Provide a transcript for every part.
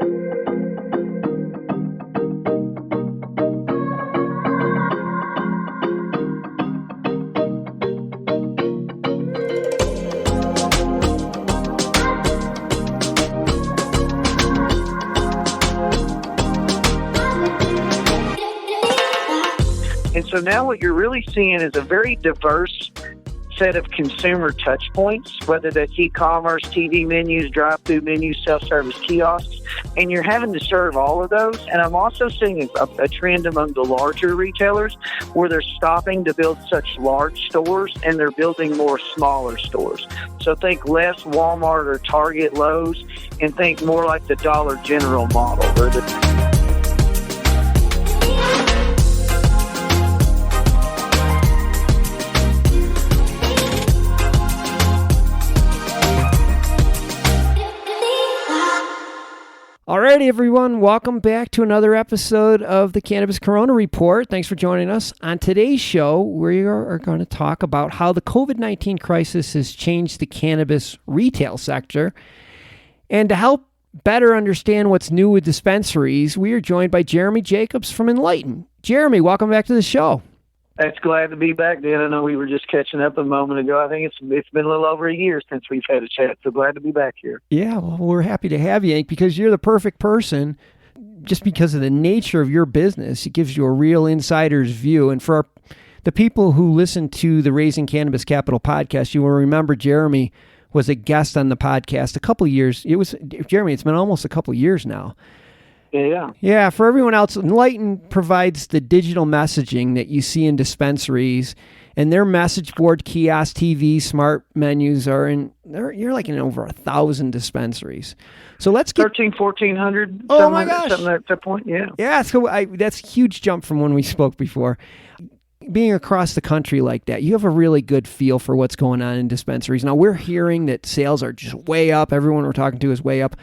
And so now what you're really seeing is a very diverse set of consumer touch points, whether that's e-commerce, TV menus, drive-through menus, self-service kiosks, and you're having to serve all of those. And I'm also seeing a trend among the larger retailers where they're stopping to build such large stores and they're building more smaller stores. So think less Walmart or Target, Lowe's, and think more like the Dollar General model, where Alrighty, everyone, welcome back to another episode of the Cannabis Corona Report. Thanks for joining us. On today's show, we are going to talk about how the COVID-19 crisis has changed the cannabis retail sector. And to help better understand what's new with dispensaries, we are joined by Jeremy Jacobs from Enlighten. Jeremy, welcome back to the show. That's glad to be back, Dan. I know we were just catching up a moment ago. I think it's been a little over a year since we've had a chat, so glad to be back here. Yeah, well, we're happy to have you because you're the perfect person just because of the nature of your business. It gives you a real insider's view. And for the people who listen to the Raising Cannabis Capital podcast, you will remember Jeremy was a guest on the podcast a couple of years. Jeremy, it's been almost a couple of years now. Yeah. For everyone else, Enlighten provides the digital messaging that you see in dispensaries, and their message board, kiosk, TV, smart menus you're like in over 1,000 dispensaries. So let's get 1,400. Oh my gosh, something at that point. Yeah. So that's a huge jump from when we spoke before. Being across the country like that, you have a really good feel for what's going on in dispensaries. Now we're hearing that sales are just way up. Everyone we're talking to is way up.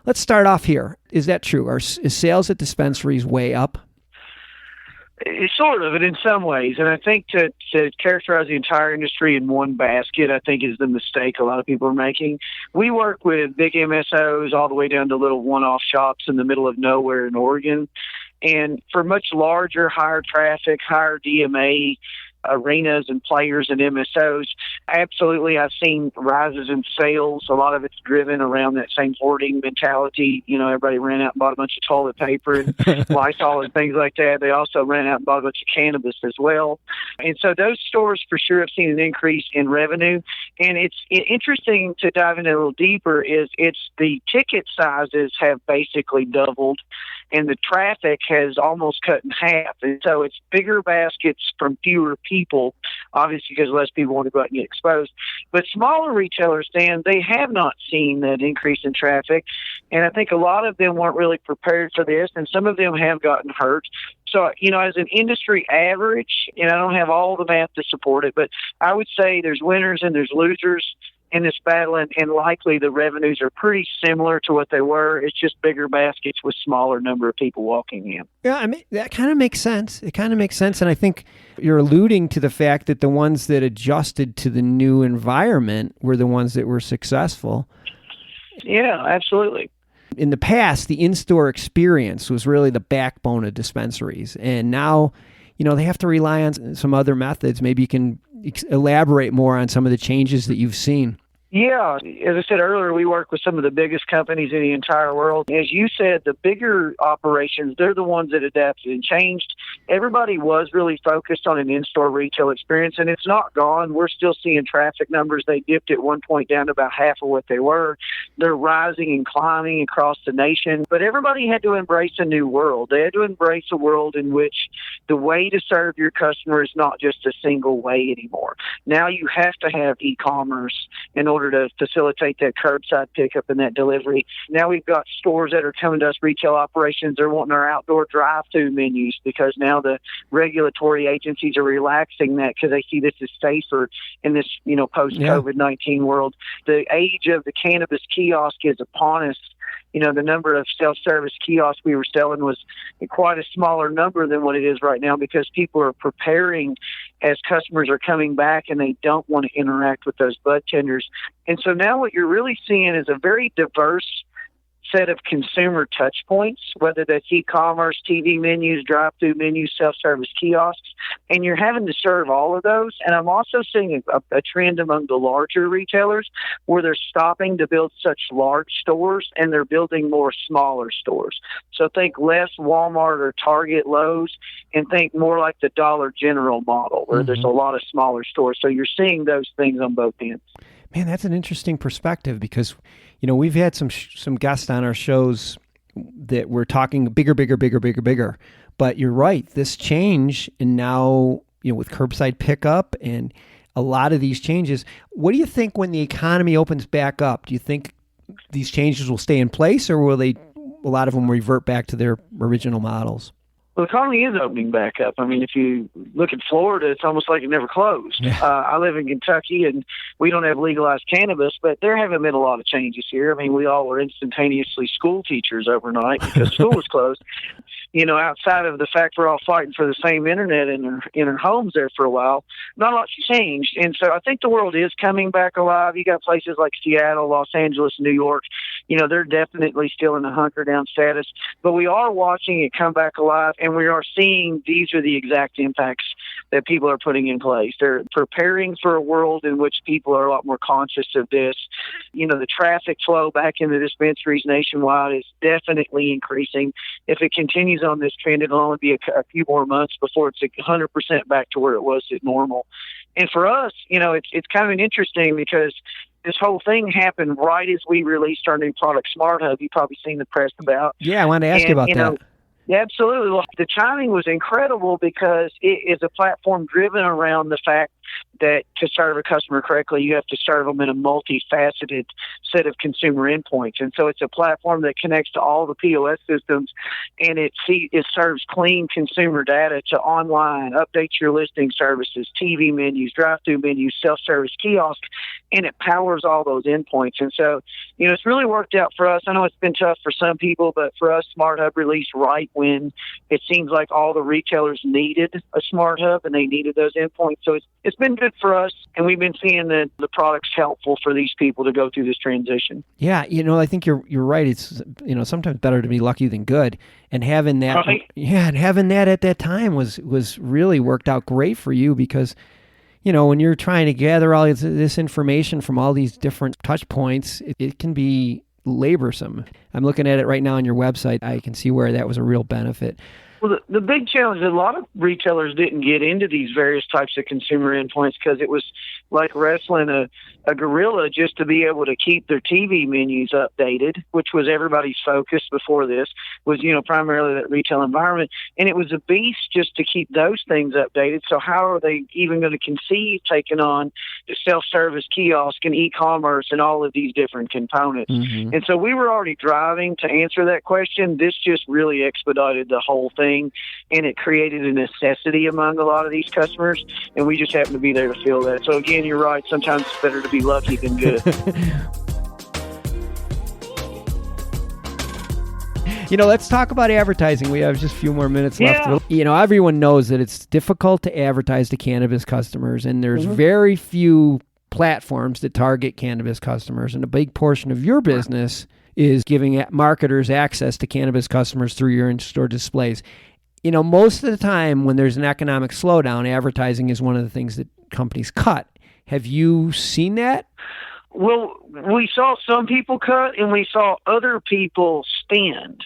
Let's start off here. Is that true? Is sales at dispensaries way up? It's sort of, and in some ways. And I think to characterize the entire industry in one basket, I think is the mistake a lot of people are making. We work with big MSOs all the way down to little one-off shops in the middle of nowhere in Oregon. And for much larger, higher traffic, higher DMA arenas and players and MSOs, absolutely, I've seen rises in sales. A lot of it's driven around that same hoarding mentality. You know, everybody ran out and bought a bunch of toilet paper and Lysol and things like that. They also ran out and bought a bunch of cannabis as well. And so those stores for sure have seen an increase in revenue. And it's interesting to dive into a little deeper is it's the ticket sizes have basically doubled and the traffic has almost cut in half. And so it's bigger baskets from fewer people, obviously because less people want to go out and get exposed. But smaller retailers, Dan, they have not seen that increase in traffic. And I think a lot of them weren't really prepared for this, and some of them have gotten hurt. So, you know, as an industry average, and I don't have all the math to support it, but I would say there's winners and there's losers in this battle, and likely the revenues are pretty similar to what they were. It's just bigger baskets with smaller number of people walking in. Yeah, I mean, that kind of makes sense. It kind of makes sense. And I think you're alluding to the fact that the ones that adjusted to the new environment were the ones that were successful. Yeah, absolutely. In the past, the in-store experience was really the backbone of dispensaries. And now, you know, they have to rely on some other methods. Maybe you can elaborate more on some of the changes that you've seen. Yeah. As I said earlier, we work with some of the biggest companies in the entire world. As you said, the bigger operations, they're the ones that adapted and changed. Everybody was really focused on an in-store retail experience, and it's not gone. We're still seeing traffic numbers. They dipped at one point down to about half of what they were. They're rising and climbing across the nation. But everybody had to embrace a new world. They had to embrace a world in which the way to serve your customer is not just a single way anymore. Now you have to have e-commerce in order to facilitate that curbside pickup and that delivery. Now we've got stores that are coming to us, retail operations. They're wanting our outdoor drive-through menus because now the regulatory agencies are relaxing that because they see this is safer in this, you know, post-COVID-19 world. The age of the cannabis kiosk is upon us. You know, the number of self-service kiosks we were selling was quite a smaller number than what it is right now because people are preparing as customers are coming back and they don't want to interact with those bud tenders. And so now what you're really seeing is a very diverse set of consumer touch points, whether that's e-commerce, TV menus, drive-through menus, self-service kiosks, and you're having to serve all of those. And I'm also seeing a trend among the larger retailers where they're stopping to build such large stores and they're building more smaller stores. So think less Walmart or Target, Lowe's, and think more like the Dollar General model where there's a lot of smaller stores. So you're seeing those things on both ends. Man, that's an interesting perspective because, we've had some guests on our shows that were talking bigger. But you're right, this change, and now, with curbside pickup and a lot of these changes, what do you think when the economy opens back up? Do you think these changes will stay in place, or will a lot of them revert back to their original models? Well, the economy is opening back up. I mean, if you look at Florida, it's almost like it never closed. Yeah. I live in Kentucky, and we don't have legalized cannabis, but there haven't been a lot of changes here. I mean, we all were instantaneously school teachers overnight because school was closed. Outside of the fact we're all fighting for the same internet in our homes there for a while, not a lot's changed. And so I think the world is coming back alive. You got places like Seattle, Los Angeles, New York. They're definitely still in a hunker down status, but we are watching it come back alive, and we are seeing these are the exact impacts that people are putting in place. They're preparing for a world in which people are a lot more conscious of this. The traffic flow back in the dispensaries nationwide is definitely increasing. If it continues on this trend, it'll only be a few more months before it's 100% back to where it was at normal. And for us, it's kind of interesting because this whole thing happened right as we released our new product, Smart Hub. You've probably seen the press about. Yeah, I wanted to ask you about that. Yeah, absolutely. Well, the timing was incredible because it is a platform driven around the fact that to serve a customer correctly, you have to serve them in a multifaceted set of consumer endpoints. And so it's a platform that connects to all the POS systems, and it serves clean consumer data to online, update your listing services, TV menus, drive-through menus, self-service kiosk, and it powers all those endpoints. And so, it's really worked out for us. I know it's been tough for some people, but for us, Smart Hub released right when it seems like all the retailers needed a Smart Hub and they needed those endpoints. So it's been good for us, and we've been seeing the product's helpful for these people to go through this transition. Yeah, I think you're right. It's sometimes better to be lucky than good, and having that, and having that at that time was really worked out great for you because, when you're trying to gather all this information from all these different touch points, it can be laborsome. I'm looking at it right now on your website. I can see where that was a real benefit. Well, the big challenge is a lot of retailers didn't get into these various types of consumer endpoints because it was like wrestling a gorilla just to be able to keep their TV menus updated, which was everybody's focus before this, was, primarily that retail environment. And it was a beast just to keep those things updated. So how are they even going to conceive taking on the self-service kiosk and e-commerce and all of these different components? Mm-hmm. And so we were already driving to answer that question. This just really expedited the whole thing, and it created a necessity among a lot of these customers, and we just happened to be there to fill that. So again, you're right. Sometimes it's better to be lucky than good. Let's talk about advertising. We have just a few more minutes left. Everyone knows that it's difficult to advertise to cannabis customers, and there's very few platforms that target cannabis customers, and a big portion of your business is giving marketers access to cannabis customers through your in-store displays. Most of the time when there's an economic slowdown, advertising is one of the things that companies cut. Have you seen that? Well, we saw some people cut and we saw other people spend.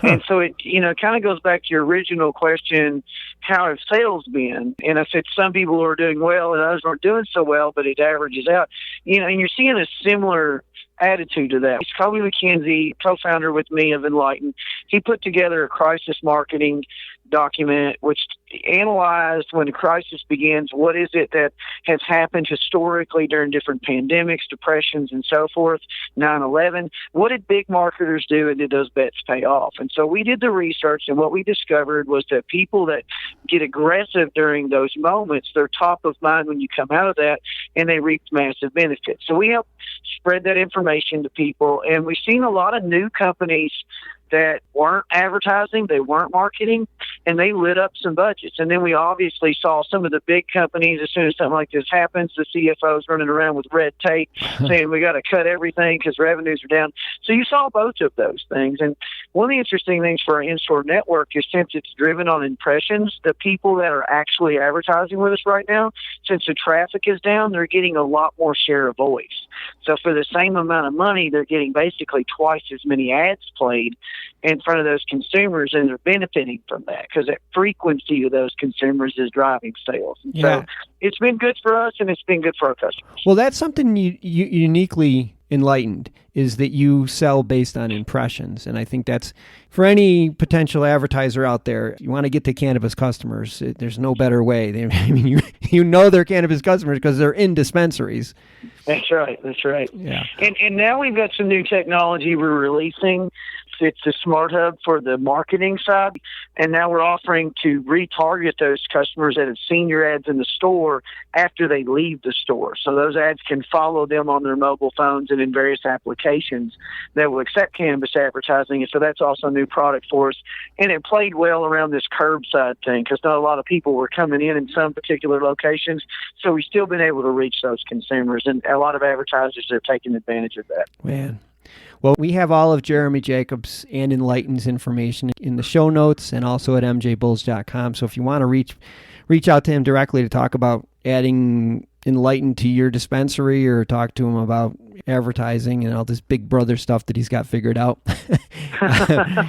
And so it, kind of goes back to your original question, how have sales been? And I said some people are doing well and others aren't doing so well, but it averages out. And you're seeing a similar attitude to that. Kobe McKenzie, co-founder with me of Enlighten, he put together a crisis marketing document which analyzed when a crisis begins, what is it that has happened historically during different pandemics, depressions, and so forth, 9/11. What did big marketers do, and did those bets pay off? And so we did the research, and what we discovered was that people that get aggressive during those moments, they're top of mind when you come out of that, and they reap massive benefits. So we help spread that information to people, and we've seen a lot of new companies that weren't advertising, they weren't marketing, and they lit up some budgets. And then we obviously saw some of the big companies, as soon as something like this happens, the CFOs running around with red tape saying we got to cut everything because revenues are down. So you saw both of those things. And one of the interesting things for our in-store network is, since it's driven on impressions, the people that are actually advertising with us right now, since the traffic is down, they're getting a lot more share of voice. So for the same amount of money, they're getting basically twice as many ads played in front of those consumers, and they're benefiting from that because that frequency of those consumers is driving sales. And so it's been good for us, and it's been good for our customers. Well, that's something you uniquely Enlightened, is that you sell based on impressions. And I think that's, for any potential advertiser out there, you want to get to cannabis customers, there's no better way. You know they're cannabis customers because they're in dispensaries. That's right. Yeah. And now we've got some new technology we're releasing. It's the Smart Hub for the marketing side. And now we're offering to retarget those customers that have seen your ads in the store after they leave the store. So those ads can follow them on their mobile phones and in various applications that will accept cannabis advertising. And so that's also a new product for us. And it played well around this curbside thing because not a lot of people were coming in some particular locations. So we've still been able to reach those consumers. And a lot of advertisers are taking advantage of that. Man. Well, we have all of Jeremy Jacobs and Enlighten's information in the show notes and also at mjbulls.com. So if you want to reach out to him directly to talk about adding Enlighten to your dispensary, or talk to him about advertising and all this big brother stuff that he's got figured out,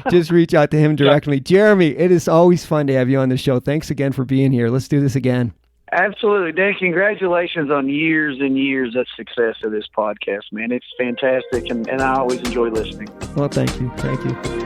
just reach out to him directly. Jeremy, it is always fun to have you on the show. Thanks again for being here. Let's do this again. Absolutely, Dan. Congratulations on years and years of success of this podcast, man. It's fantastic, and I always enjoy listening. Well, thank you.